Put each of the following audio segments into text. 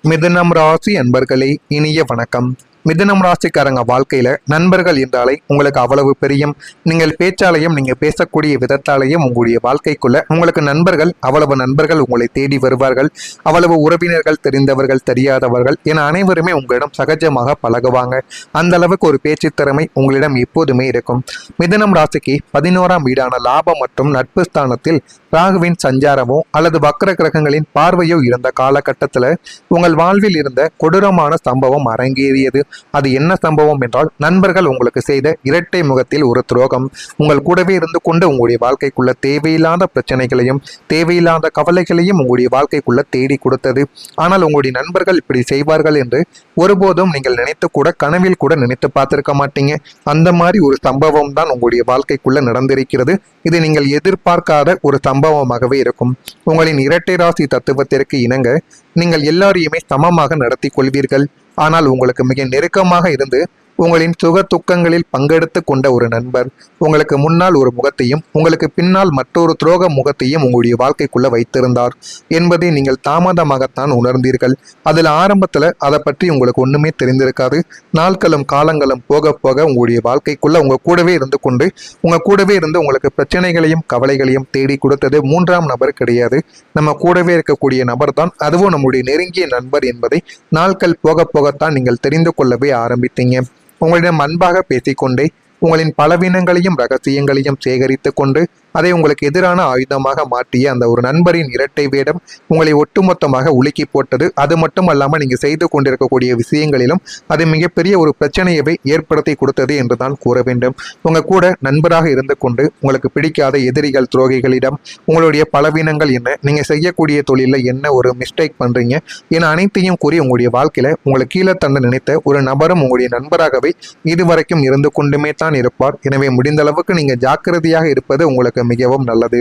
மிதுனம் ராசி அன்பர்களே, இனிய வணக்கம். மிதுனம் ராசிக்காரங்க வாழ்க்கையில நண்பர்கள் என்றாலே உங்களுக்கு அவ்வளவு பிரியம். நீங்கள் பேச்சாலையும் நீங்க பேசக்கூடிய விதத்தாலையும் உங்களுடைய வாழ்க்கைக்குள்ள உங்களுக்கு நண்பர்கள் அவ்வளவு நண்பர்கள் உங்களை தேடி வருவார்கள். அவ்வளவு உறவினர்கள், தெரிந்தவர்கள், தெரியாதவர்கள் என அனைவருமே உங்களிடம் சகஜமாக பழகுவாங்க. அந்த அளவுக்கு ஒரு பேச்சு திறமை உங்களிடம் எப்போதுமே இருக்கும். மிதுனம் ராசிக்கு 11ஆம் வீடான லாபம் மற்றும் நட்பு ஸ்தானத்தில் ராகுவின் சஞ்சாரமோ அல்லது வக்ர கிரகங்களின் பார்வையோ இருந்த காலகட்டத்தில் உங்கள் வாழ்வில் இருந்த கொடூரமான சம்பவம் அரங்கேறியது. அது என்ன சம்பவம் என்றால், நண்பர்கள் உங்களுக்கு செய்த இரட்டை முகத்தில் ஒரு துரோகம். உங்கள் கூடவே இருந்து கொண்டு உங்களுடைய வாழ்க்கைக்குள்ள தேவையில்லாத பிரச்சனைகளையும் தேவையில்லாத கவலைகளையும் உங்களுடைய வாழ்க்கைக்குள்ள தேடி கொடுத்தது. ஆனால் உங்களுடைய நண்பர்கள் இப்படி செய்வார்கள் என்று ஒருபோதும் நீங்கள் நினைத்து கூட கனவில் கூட நினைத்து பார்த்திருக்க மாட்டீங்க. அந்த மாதிரி ஒரு சம்பவம் தான் உங்களுடைய வாழ்க்கைக்குள்ள நடந்திருக்கிறது. இது நீங்கள் எதிர்பார்க்காத ஒரு சம்பவமாகவே இருக்கும். உங்களின் இரட்டை ராசி தத்துவத்திற்கு இணங்க நீங்கள் எல்லாரையுமே சமமாக நடத்தி கொள்வீர்கள். ஆனால் உங்களுக்கு மிக நெருக்கமாக இருந்து உங்களின் சுக துக்கங்களில் பங்கெடுத்து கொண்ட ஒரு நண்பர் உங்களுக்கு முன்னால் ஒரு முகத்தையும் உங்களுக்கு பின்னால் மற்றொரு துரோக முகத்தையும் உங்களுடைய வாழ்க்கைக்குள்ள வைத்திருந்தார் என்பதை நீங்கள் தாமதமாகத்தான் உணர்ந்தீர்கள். அதில் ஆரம்பத்தில் அதை பற்றி உங்களுக்கு ஒண்ணுமே தெரிந்திருக்காது. நாட்களும் காலங்களும் போக போக உங்களுடைய வாழ்க்கைக்குள்ள உங்க கூடவே இருந்து கொண்டு உங்களுக்கு பிரச்சனைகளையும் கவலைகளையும் தேடி கொடுத்தது மூன்றாம் நபர் கிடையாது, நம்ம கூடவே இருக்கக்கூடிய நபர் தான். அதுவும் நம்முடைய நெருங்கிய நண்பர் என்பதை நாட்கள் போக போகத்தான் நீங்கள் தெரிந்து கொள்ளவே ஆரம்பித்தீங்க. உங்களிடம் அன்பாக பேசிக்கொண்டே உங்களின் பலவீனங்களையும் ரகசியங்களையும் சேகரித்து கொண்டு அதை உங்களுக்கு எதிரான ஆயுதமாக மாற்றிய அந்த ஒரு நண்பரின் இரட்டை வேடம் உங்களை ஒட்டுமொத்தமாக உலுக்கி போட்டது. அது மட்டுமல்லாமல் நீங்கள் செய்து கொண்டிருக்கக்கூடிய விஷயங்களிலும் அது மிகப்பெரிய ஒரு பிரச்சனையவே ஏற்படுத்தி கொடுத்தது என்று தான் கூற வேண்டும். உங்க கூட நண்பராக இருந்து கொண்டு உங்களுக்கு பிடிக்காத எதிரிகள், துரோகிகளிடம் உங்களுடைய பலவீனங்கள் என்ன, நீங்க செய்யக்கூடிய தொழிலில் என்ன ஒரு மிஸ்டேக் பண்றீங்க என அனைத்தையும் கூறி உங்களுடைய வாழ்க்கையில உங்களை கீழே தள்ள நினைத்த ஒரு நபரும் உங்களுடைய நண்பராகவே இதுவரைக்கும் இருந்து கொண்டுமே தான் இருப்பார். எனவே முடிந்த அளவுக்கு நீங்க ஜாக்கிரதையாக இருப்பது உங்களுக்கு மிகவும் நல்லது.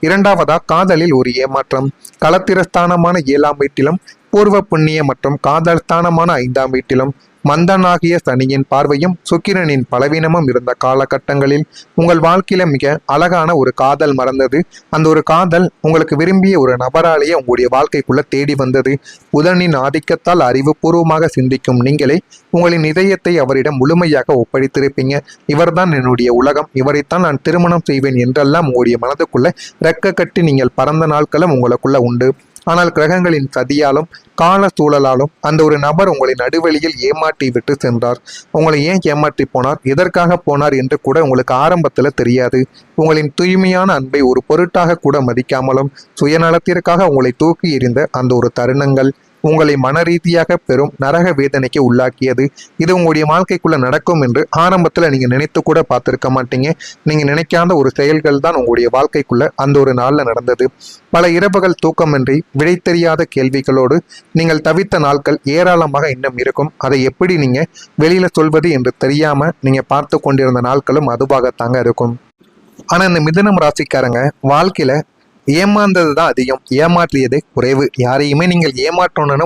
இரண்டாவதா, காதலில் ஒரு ஏமாற்றம். களத்திரஸ்தானமான 7ஆம் வீட்டிலும் பூர்வ புண்ணிய மற்றும் காதல் ஸ்தானமான 5ஆம் வீட்டிலும் மந்தனாகிய சனியின் பார்வையும் சுக்கிரனின் பலவீனமும் இருந்த காலகட்டங்களில் உங்கள் வாழ்க்கையில மிக அழகான ஒரு காதல் மறந்தது. அந்த ஒரு காதல் உங்களுக்கு விரும்பிய ஒரு நபராலேயே உங்களுடைய வாழ்க்கைக்குள்ள தேடி வந்தது. புதனின் ஆதிக்கத்தால் அறிவுபூர்வமாக சிந்திக்கும் நீங்களே உங்களின் இதயத்தை அவரிடம் முழுமையாக ஒப்படைத்திருப்பீங்க. இவர்தான் என்னுடைய உலகம், இவரைத்தான் நான் திருமணம் செய்வேன் என்றெல்லாம் உங்களுடைய மனதுக்குள்ள ரெக்க கட்டி நீங்கள் பறந்த நாட்களும் உங்களுக்குள்ள உண்டு. ஆனால் கிரகங்களின் சதியாலும் கால சூழலாலும் அந்த ஒரு நபர் உங்களை நடுவழியில் ஏமாற்றி விட்டு சென்றார். உங்களை ஏன் ஏமாற்றி போனார், எதற்காக போனார் என்று கூட உங்களுக்கு ஆரம்பத்தில் தெரியாது. உங்களின் தூய்மையான அன்பை ஒரு பொருட்டாக கூட மதிக்காமலும் சுயநலத்திற்காக உங்களை தூக்கி எறிந்த அந்த ஒரு தருணங்கள் உங்களை மன ரீதியாக பெரும் நரக வேதனைக்கு உள்ளாக்கியது. இது உங்களுடைய வாழ்க்கைக்குள்ள நடக்கும் என்று ஆரம்பத்தில் நீங்க நினைத்து கூட பார்த்திருக்க மாட்டீங்க. நீங்க நினைக்காத ஒரு செயல்கள் தான் உங்களுடைய வாழ்க்கைக்குள்ள அந்த ஒரு நாள்ல நடந்தது. பல இரவுகள் தூக்கமின்றி விடை தெரியாத கேள்விகளோடு நீங்கள் தவித்த நாட்கள் ஏராளமாக இன்னும் இருக்கும். அதை எப்படி நீங்க வெளியில சொல்வது என்று தெரியாம நீங்க பார்த்து கொண்டிருந்த நாட்களும் அதுவாகத்தாங்க இருக்கும். ஆனா இந்த மிதுனம் ராசிக்காரங்க வாழ்க்கையில ஏமாந்தது தான் அதிகம், ஏமாற்றியது குறைவு. யாரையுமே நீங்கள் ஏமாற்றணும்னு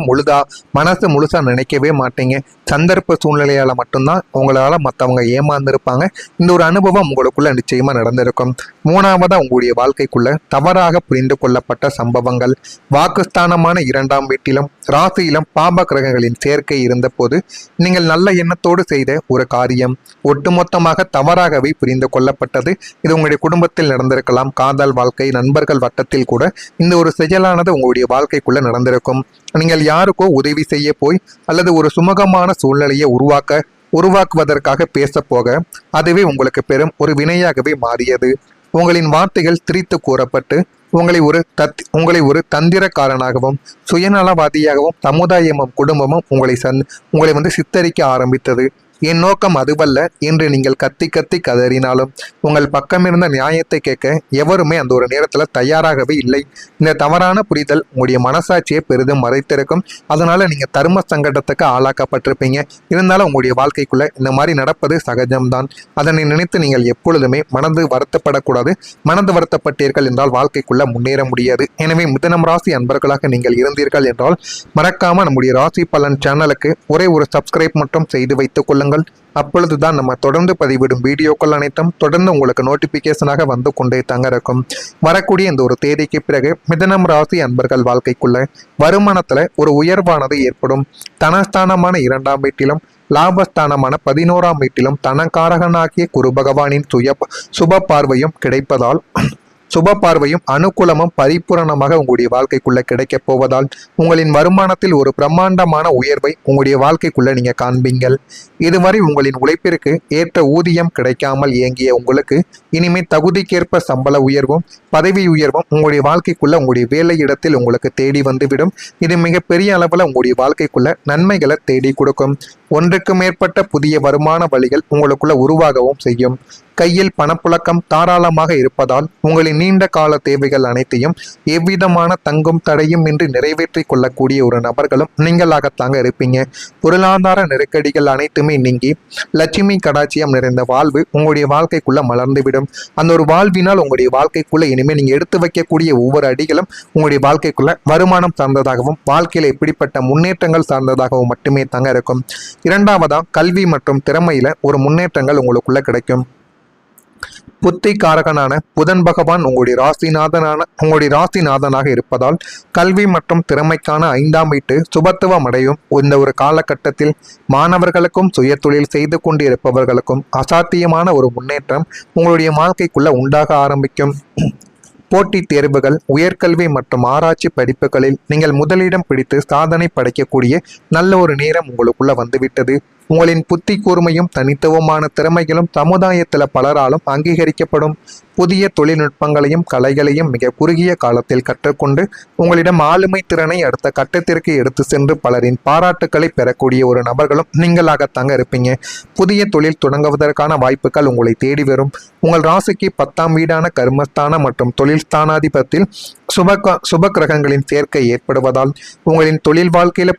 மனசு முழுசா நினைக்கவே மாட்டீங்க. சந்தர்ப்ப சூழ்நிலையால மட்டும்தான் உங்களால மற்றவங்க ஏமாந்துருப்பாங்க. இந்த ஒரு அனுபவம் உங்களுக்குள்ள நிச்சயமா நடந்திருக்கும். மூணாவதா, உங்களுடைய வாழ்க்கைக்குள்ள தவறாக புரிந்து கொள்ளப்பட்ட சம்பவங்கள். வாக்குஸ்தானமான 2ஆம் வீட்டிலும் ராசியிலும் பாப கிரகங்களின் சேர்க்கை இருந்த போது நீங்கள் நல்ல எண்ணத்தோடு செய்த ஒரு காரியம் ஒட்டுமொத்தமாக தவறாகவே புரிந்து கொள்ளப்பட்டது. இது உங்களுடைய குடும்பத்தில் நடந்திருக்கலாம், காதல் வாழ்க்கை, நண்பர்கள் வட்டத்தில் கூட இந்த ஒரு செயலானது உங்களுடைய வாழ்க்கைக்குள்ள நடந்திருக்கும். நீங்கள் யாருக்கோ உதவி செய்ய போய் அல்லது ஒரு சுமூகமான சூழ்நிலையை உருவாக்குவதற்காக பேச போக அதுவே உங்களுக்கு பெரும் ஒரு வினையாகவே மாறியது. உங்களின் வார்த்தைகள் திரித்து கூறப்பட்டு உங்களை ஒரு தந்திரக்காரனாகவும் சுயநலவாதியாகவும் சமுதாயமும் குடும்பமும் உங்களை சித்தரிக்க ஆரம்பித்தது. என் நோக்கம் அதுவல்ல என்று நீங்கள் கத்தி கத்தி கதறினாலும் உங்கள் பக்கமிருந்த நியாயத்தை கேட்க எவருமே அந்த ஒரு நேரத்தில் தயாராகவே இல்லை. இந்த தவறான புரிதல் உங்களுடைய மனசாட்சியை பெரிதும் மறைத்திருக்கும். அதனால நீங்க தர்ம சங்கடத்துக்கு ஆளாக்கப்பட்டிருப்பீங்க. இருந்தாலும் உங்களுடைய வாழ்க்கைக்குள்ள இந்த மாதிரி நடப்பது சகஜம்தான். அதனை நினைத்து நீங்கள் எப்பொழுதுமே மனது வருத்தப்படக்கூடாது. மனது வருத்தப்பட்டீர்கள் என்றால் வாழ்க்கைக்குள்ள முன்னேற முடியாது. எனவே மிதுனம் ராசி அன்பர்களாக நீங்கள் இருந்தீர்கள் என்றால் மறக்காம நம்முடைய ராசி பலன் சேனலுக்கு ஒரே ஒரு சப்ஸ்கிரைப் மட்டும் செய்து வைத்துக் கொள்ளுங்கள். கொள்ளுங்கள். அப்பொழுதுதான் நம்ம தொடர்ந்து பதிவிடும் வீடியோக்கள் அனைத்தும் தொடர்ந்து உங்களுக்கு நோட்டிபிகேஷனாக வந்து கொண்டே தங்க இருக்கும். வரக்கூடிய இந்த ஒரு தேதிக்கு பிறகு மிதுனம் ராசி அன்பர்கள் வாழ்க்கைக்குள்ள வருமானத்துல ஒரு உயர்வானது ஏற்படும். தனஸ்தானமான 2ஆம் வீட்டிலும் லாபஸ்தானமான 11ஆம் வீட்டிலும் தனக்காரகனாகிய குரு பகவானின் சுப பார்வையும் கிடைப்பதால் சுப பார்வையும் அனுகூலமும் பரிபூரணமாக உங்களுடைய வாழ்க்கைக்குள்ள கிடைக்க போவதால் உங்களின் வருமானத்தில் ஒரு பிரம்மாண்டமான உயர்வை உங்களுடைய வாழ்க்கைக்குள்ள நீங்க காண்பீங்கள். இதுவரை உங்களின் உழைப்பிற்கு ஏற்ற ஊதியம் கிடைக்காமல் இயங்கிய உங்களுக்கு இனிமே தகுதிக்கேற்ப சம்பள உயர்வும் பதவி உயர்வும் உங்களுடைய வாழ்க்கைக்குள்ள உங்களுடைய வேலை இடத்தில் உங்களுக்கு தேடி வந்துவிடும். இது மிகப்பெரிய அளவுல உங்களுடைய வாழ்க்கைக்குள்ள நன்மைகளை தேடி கொடுக்கும். ஒன்றுக்கு மேற்பட்ட புதிய வருமான வழிகள் உங்களுக்குள்ள உருவாகவும் செய்யும். கையில் பணப்புழக்கம் தாராளமாக இருப்பதால் உங்களின் நீண்ட கால தேவைகள் அனைத்தையும் எவ்விதமான தங்கும் தடையும் இன்றி நிறைவேற்றி கொள்ளக்கூடிய ஒரு நபர்களும் நீங்களாகத்தாங்க இருப்பீங்க. பொருளாதார நெருக்கடிகள் அனைத்துமே நீங்கி லட்சுமி கடாட்சியம் நிறைந்த வாழ்வு உங்களுடைய வாழ்க்கைக்குள்ள மலர்ந்துவிடும். அந்த ஒரு வாழ்வினால் உங்களுடைய வாழ்க்கைக்குள்ள இனிமேல் நீங்க எடுத்து வைக்கக்கூடிய ஒவ்வொரு அடிகளும் உங்களுடைய வாழ்க்கைக்குள்ள வருமானம் சார்ந்ததாகவும் வாழ்க்கையில எப்படிப்பட்ட முன்னேற்றங்கள் சார்ந்ததாகவும் மட்டுமே தாங்க இருக்கும். இரண்டாவதா கல்வி மற்றும் திறமையில ஒரு முன்னேற்றங்கள் உங்களுக்குள்ள கிடைக்கும். புத்தி காரகனான புதன் பகவான் உங்களுடைய ராசிநாதனாக இருப்பதால் கல்வி மற்றும் திறமைக்கான 5ஆம் வீட்டு சுபத்துவம் அடையும். இந்த ஒரு காலகட்டத்தில் மாணவர்களுக்கும் சுய தொழில் செய்து கொண்டு இருப்பவர்களுக்கும் அசாத்தியமான ஒரு முன்னேற்றம் உங்களுடைய வாழ்க்கைக்குள்ள உண்டாக ஆரம்பிக்கும். போட்டித் தேர்வுகள் உயர்கல்வி மற்றும் ஆராய்ச்சி படிப்புகளில் நீங்கள் முதலிடம் பிடித்து சாதனை படைக்கக்கூடிய நல்ல ஒரு நேரம் உங்களுக்குள்ள வந்துவிட்டது. உங்களின் புத்தி கூர்மையும் தனித்துவமான திறமைகளும் சமுதாயத்தில் பலராலும் அங்கீகரிக்கப்படும். புதிய தொழில்நுட்பங்களையும் கலைகளையும் மிக குறுகிய காலத்தில் கற்றுக்கொண்டு உங்களிடம் ஆளுமை திறனை அடுத்த கட்டத்திற்கு எடுத்து சென்று பலரின் பாராட்டுக்களை பெறக்கூடிய ஒரு நபர்களும் நீங்களாகத்தாங்க இருப்பீங்க. புதிய தொழில் தொடங்குவதற்கான வாய்ப்புகள் உங்களை தேடி வரும். உங்கள் ராசிக்கு 10ஆம் வீடான கர்மஸ்தானம் மற்றும் தொழில் ஸ்தானாதிபத்தில் சுப கிரகங்களின் சேர்க்கை ஏற்படுவதால் உங்களின் தொழில் வாழ்க்கையில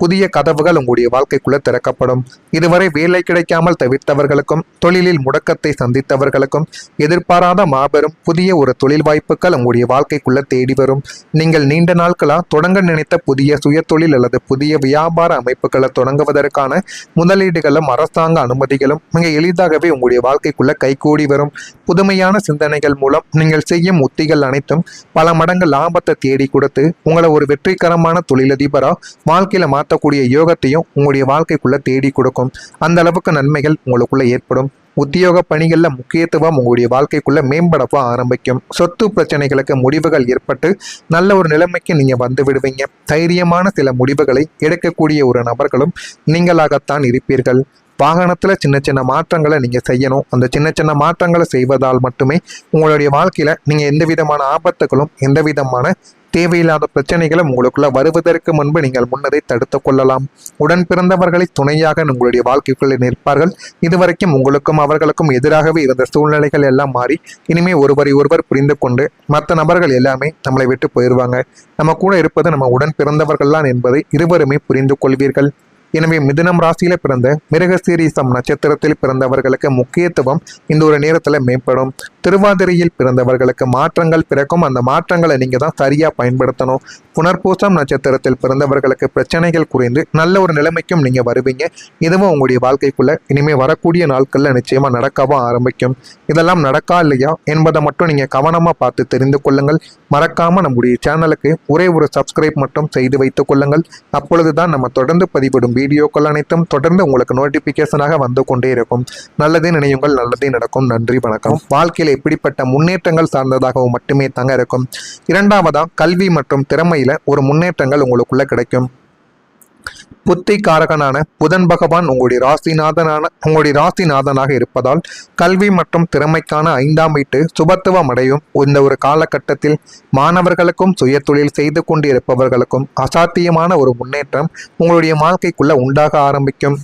புதிய கதவுகள் உங்களுடைய வாழ்க்கைக்குள்ள திறக்கப்படும். இதுவரை வேலை கிடைக்காமல் தவிர்த்தவர்களுக்கும் தொழிலில் முடக்கத்தை சந்தித்தவர்களுக்கும் எதிர்பாராத மாபெரும் புதிய ஒரு தொழில் வாய்ப்புகள் உங்களுடைய வாழ்க்கைக்குள்ள தேடி வரும். நீங்கள் நீண்ட நாட்களா தொடங்க நினைத்த புதிய சுய தொழில் அல்லது புதிய வியாபார அமைப்புகளை தொடங்குவதற்கான முதலீடுகளும் அரசாங்க அனுமதிகளும் மிக எளிதாகவே உங்களுடைய வாழ்க்கைக்குள்ள கைகூடி வரும். புதுமையான சிந்தனைகள் மூலம் நீங்கள் செய்யும் உத்திகள் அனைத்தும் பல மடங்கு லாபத்தை தேடி கொடுத்து உங்களை ஒரு வெற்றிகரமான தொழிலதிபரா வாழ்க்கையில மாற்றக்கூடிய யோகத்தையும் உங்களுடைய வாழ்க்கைக்குள்ள தேடி கொடுக்கும். அந்த அளவுக்கு நன்மைகள் உங்களுக்குள்ள ஏற்படும். உத்தியோக பணிகள்ல முக்கியத்துவம் உங்களுடைய வாழ்க்கைக்குள்ள மேம்படவா ஆரம்பிக்கும். சொத்து பிரச்சனைகளுக்கு முடிவுகள் ஏற்பட்டு நல்ல ஒரு நிலைமைக்கு நீங்க வந்து விடுவீங்க. தைரியமான சில முடிவுகளை எடுக்கக்கூடிய ஒரு நபர்களும் நீங்களாகத்தான் இருப்பீர்கள். வாகனத்துல சின்ன சின்ன மாற்றங்களை நீங்க செய்யணும். அந்த சின்ன சின்ன மாற்றங்களை செய்வதால் மட்டுமே உங்களுடைய வாழ்க்கையில நீங்க எந்த விதமான ஆபத்துகளும் எந்த விதமான தேவையில்லாத பிரச்சனைகளும் உங்களுக்குள்ள வருவதற்கு முன்பு நீங்கள் முன்னதை தடுத்து கொள்ளலாம். உடன் பிறந்தவர்களை துணையாக உங்களுடைய வாழ்க்கைக்குள்ளே நிற்பார்கள். இதுவரைக்கும் உங்களுக்கும் அவர்களுக்கும் எதிராகவே இருந்த சூழ்நிலைகள் எல்லாம் மாறி இனிமே ஒருவரை ஒருவர் புரிந்து கொண்டு மற்ற நபர்கள் எல்லாமே நம்மளை விட்டு போயிடுவாங்க. நம்ம கூட இருப்பது நம்ம உடன் பிறந்தவர்கள்தான் என்பதை இருவருமே புரிந்து கொள்வீர்கள். எனவே மிதுனம் ராசியில பிறந்த மிருகசீரிசம் நட்சத்திரத்தில் பிறந்தவர்களுக்கு முக்கியத்துவம் இந்த ஒரு நேரத்துல மேம்படும். திருவாதிரையில் பிறந்தவர்களுக்கு மாற்றங்கள் பிறக்கும். அந்த மாற்றங்களை நீங்க தான் சரியா பயன்படுத்தணும். புனர்பூசம் நட்சத்திரத்தில் பிறந்தவர்களுக்கு பிரச்சனைகள் குறைந்து நல்ல ஒரு நிலைமைக்கும் நீங்க வருவீங்க. இதுவும் உங்களுடைய வாழ்க்கைக்குள்ள இனிமே வரக்கூடிய நாட்கள்ல நிச்சயமா நடக்கவும் ஆரம்பிக்கும். இதெல்லாம் நடக்கா இல்லையா என்பதை மட்டும் நீங்க கவனமா பார்த்து தெரிந்து கொள்ளுங்கள். மறக்காம நம்முடைய சேனலுக்கு ஒரே ஒரு சப்ஸ்கிரைப் மட்டும் செய்து வைத்துக் கொள்ளுங்கள். அப்பொழுதுதான் நம்ம தொடர்ந்து பதிவிடும் வீடியோக்கள் அனைத்தும் தொடர்ந்து உங்களுக்கு நோட்டிபிகேஷனாக வந்து கொண்டே இருக்கும். நல்லதே நினையுங்கள், நல்லதே நடக்கும். நன்றி, வணக்கம். வாழ்க்கையில எப்படிப்பட்ட முன்னேற்றங்கள் சார்ந்ததாகவும் மட்டுமே தாங்க இருக்கும். இரண்டாவதா கல்வி மற்றும் திறமையில ஒரு முன்னேற்றங்கள் உங்களுக்குள்ள கிடைக்கும். புத்தி காரகனான புதன் பகவான் உங்களுடைய ராசிநாதனாக இருப்பதால் கல்வி மற்றும் திறமைக்கான 5ஆம் வீட்டு சுபத்துவம் அடையும். இந்த ஒரு காலகட்டத்தில் மாணவர்களுக்கும் சுய தொழில் செய்து கொண்டு இருப்பவர்களுக்கும் அசாத்தியமான ஒரு முன்னேற்றம் உங்களுடைய வாழ்க்கைக்குள்ள உண்டாக ஆரம்பிக்கும்.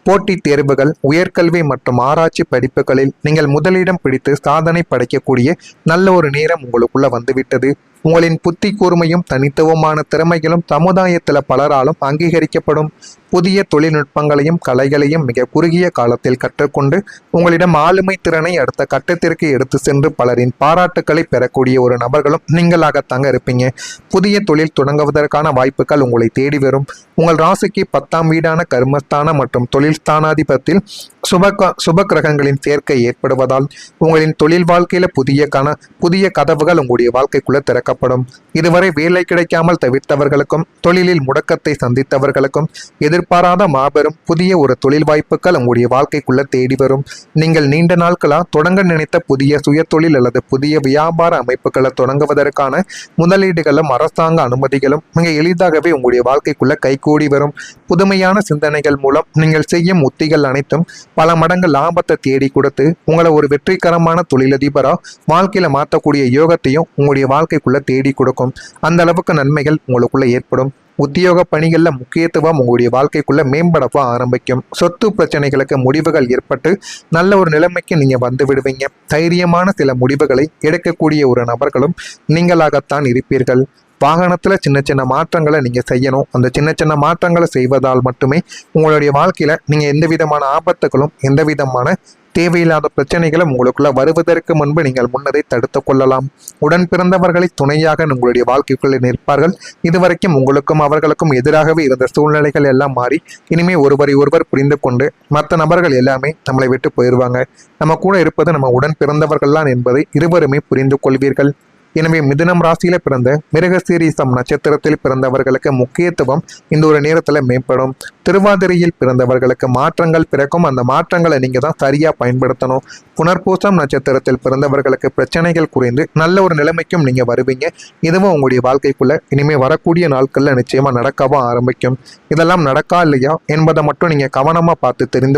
போட்டித் தேர்வுகள் உயர்கல்வி மற்றும் ஆராய்ச்சி படிப்புகளில் நீங்கள் முதலிடம் பிடித்து சாதனை படைக்கக்கூடிய நல்ல ஒரு நேரம் உங்களுக்குள்ள வந்துவிட்டது. உங்களின் புத்தி கூர்மையும் தனித்துவமான திறமைகளும் சமுதாயத்தில் பலராலும் அங்கீகரிக்கப்படும். புதிய தொழில்நுட்பங்களையும் கலைகளையும் மிக குறுகிய காலத்தில் கற்றுக்கொண்டு உங்களிடம் ஆளுமை திறனை அடுத்த கட்டத்திற்கு எடுத்து சென்று பலரின் பாராட்டுக்களை பெறக்கூடிய ஒரு நபர்களும் நீங்களாகத்தாங்க இருப்பீங்க. புதிய தொழில் தொடங்குவதற்கான வாய்ப்புகள் உங்களை தேடி வரும். உங்கள் ராசிக்கு 10ஆம் வீடான கர்மஸ்தானம் மற்றும் தொழில் ஸ்தானாதிபத்தில் சுப கிரகங்களின் சேர்க்கை ஏற்படுவதால் உங்களின் தொழில் வாழ்க்கையில புதிய கதவுகள் உங்களுடைய வாழ்க்கைக்குள்ள திறக்கப்படும். இதுவரை வேலை கிடைக்காமல் தவிர்த்தவர்களுக்கும் தொழிலில் முடக்கத்தை சந்தித்தவர்களுக்கும் எதிர்பாராத மாபெரும் புதிய ஒரு தொழில் வாய்ப்புகள் உங்களுடைய வாழ்க்கைக்குள்ள தேடி வரும். நீங்கள் நீண்ட நாட்களா தொடங்க நினைத்த புதிய சுயதொழில் அல்லது புதிய வியாபார அமைப்புகளை தொடங்குவதற்கான முதலீடுகளும் அரசாங்க அனுமதிகளும் மிக எளிதாகவே உங்களுடைய வாழ்க்கைக்குள்ள கைகூடி வரும். புதுமையான சிந்தனைகள் மூலம் நீங்கள் செய்யும் உத்திகள் அனைத்தும் பல மடங்கு லாபத்தை தேடி கொடுத்து உங்களை ஒரு வெற்றிகரமான தொழிலதிபரா வாழ்க்கையில மாற்றக்கூடிய யோகத்தையும் உங்களுடைய வாழ்க்கைக்குள்ள தேடி கொடுக்கும். அந்த அளவுக்கு நன்மைகள் உங்களுக்குள்ள ஏற்படும். உத்தியோக பணிகளில் முக்கியத்துவம் உங்களுடைய வாழ்க்கைக்குள்ள மேம்படவா ஆரம்பிக்கும். சொத்து பிரச்சனைகளுக்கு முடிவுகள் ஏற்பட்டு நல்ல ஒரு நிலைமைக்கு நீங்க வந்து விடுவீங்க. தைரியமான சில முடிவுகளை எடுக்கக்கூடிய ஒரு நபர்களும் நீங்களாகத்தான் இருப்பீர்கள். வாகனத்துல சின்ன சின்ன மாற்றங்களை நீங்க செய்யணும். அந்த சின்ன சின்ன மாற்றங்களை செய்வதால் மட்டுமே உங்களுடைய வாழ்க்கையில நீங்க எந்த விதமான ஆபத்துகளும் எந்த விதமான தேவையில்லாத பிரச்சனைகளும் உங்களுக்குள்ள வருவதற்கு முன்பு நீங்கள் முன்னதை தடுத்து கொள்ளலாம். உடன் பிறந்தவர்களை துணையாக உங்களுடைய வாழ்க்கைக்குள்ளே நிற்பார்கள். இதுவரைக்கும் உங்களுக்கும் அவர்களுக்கும் எதிராகவே இருந்த சூழ்நிலைகள் எல்லாம் மாறி இனிமே ஒருவரை ஒருவர் புரிந்து கொண்டு மற்ற நபர்கள் எல்லாமே நம்மளை விட்டு போயிடுவாங்க. நம்ம கூட இருப்பது நம்ம உடன் பிறந்தவர்கள்தான் என்பதை இருவருமே புரிந்து கொள்வீர்கள். எனவே மிதுனம் ராசியில பிறந்த மிருகசீரிசம் நட்சத்திரத்தில் பிறந்தவர்களுக்கு முக்கியத்துவம் இந்த ஒரு நேரத்துல மேம்படும். திருவாதிரையில் பிறந்தவர்களுக்கு மாற்றங்கள் பிறக்கும். அந்த மாற்றங்களை நீங்க தான் சரியா பயன்படுத்தணும். புனர்பூசம் நட்சத்திரத்தில் பிறந்தவர்களுக்கு பிரச்சனைகள் குறைந்து நல்ல ஒரு நிலைமைக்கும் நீங்க வருவீங்க. இதுவும் உங்களுடைய வாழ்க்கைக்குள்ள இனிமே வரக்கூடிய நாட்கள்ல நிச்சயமா நடக்கவும் ஆரம்பிக்கும். இதெல்லாம் நடக்கா இல்லையா என்பதை மட்டும் நீங்க கவனமா பார்த்து தெரிந்து